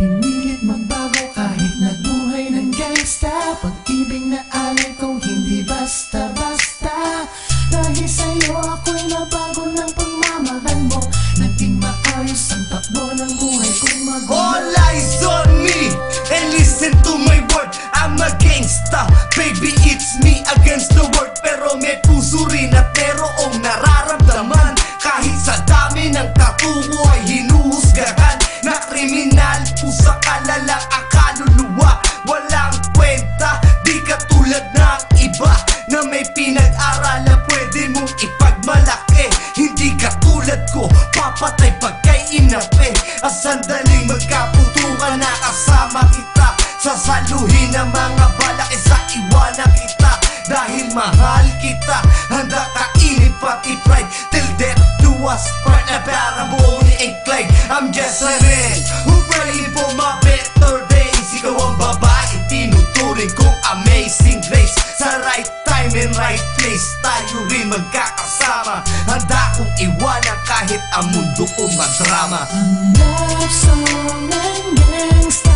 Pinilit magbago kahit nagbuhay ng gangsta. Pag-ibig na alay ko hindi basta-basta. Dahil sa'yo ako'y nabago ng pagmamahal mo. Naging maayos ang takbo ng buhay kong magulo. All eyes on me and listen to my word. I'm a gangsta, baby, it's me against the world. Pero may puso rin at merong nararamdaman. Kahit sa dami ng tatuo ay hinuhusgahan. Na kriminal, pusa kalalang ang kaluluwa. Walang kwenta, di katulad ng iba na may pinag-aralan pwede mong ipagmalaki. Hindi katulad ko, papatay pagkay inape. Ang sandaling magkaputukan na kasama kita. Sasaluhin ang mga balak, isa iwanan kita. Dahil mahal kita, handa kainin pati pride. Till death do us part, na parang Bonnie and Clyde. I'm just a man who praying for my better days. Ikaw ang babae, tinuturing kong amazing grace. Sa right time and right place, tayo rin magkakasama. Handa kong iwanan kahit ang mundo ko madrama. Ang love song ng gangsta,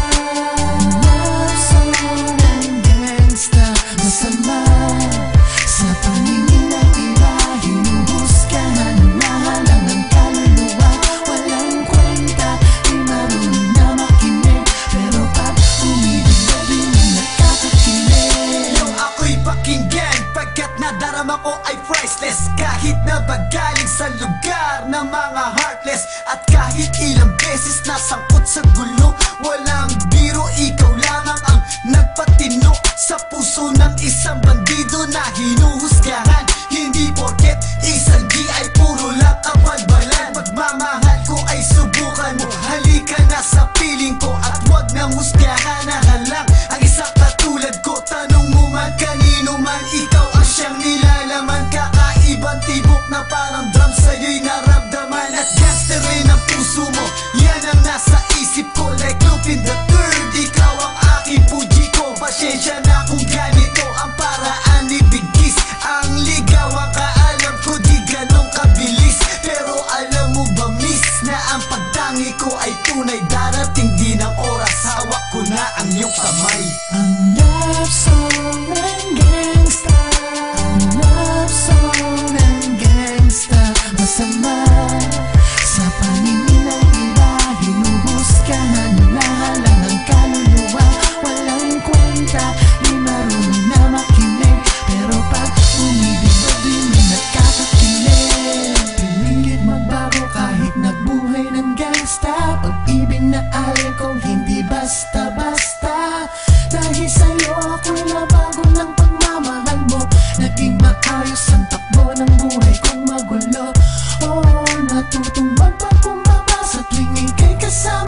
love song ng gangsta. Masama sa paningin ng iba, hinuhusgahan na lang ang kaluluwa. Walang kwenta, di marunong na makinig. Pero pag umibig na rin nakakakilig. Yung ako'y pakinggan pagkat nadarama ko ay priceless. Kahit na bagaling sa lugar ng mga heartless. At kahit ilang beses nasangkot sa gulo, walang biro, ikaw lamang ang nagpatino sa puso ng isang bandido na hinuhusgahan. Hindi porket isang G ay puro lang kabalbalan. Pagmamahal ko ay subukan mo, halika na sa piling ko. At wag nang husgahan na halang ang isang katulad ko. Tanong mo man kanino man, ikaw ang siyang nilalaman. Kakaibang tibok na parang drum sa'yo'y naramdaman. At gangster rin ang puso mo, yan ang nasa isip ko. Like Lupin the Third, ikaw ang aking puji ko. Pasensya na kung ganito ang paraan ni Bigis. Ang ligaw ang kaalam ko, di ganong kabilis. Pero alam mo ba miss, na ang pagtangi ko ay tunay. Darating din ang oras, hawak ko na ang iyong kamay. Ang love song ng gangsta, ang love song ng gangsta. Masama sa paningin ng iba, hinuhusgahan na lang ang kaluluwa. Walang kwenta, di marunong na makinig. Pero pag umibig na di may nakakakilig. Pinilit magbago kahit nagbuhay ng gangsta. Pag-ibig na alay ko hindi basta-basta. Dahil sa'yo ako'y nabago ng pagmamahal mo. Naging maayos ang takbo ng buhay kong magulo. Oh, natutong magpakumbaba sa tuwing ika'y kasama.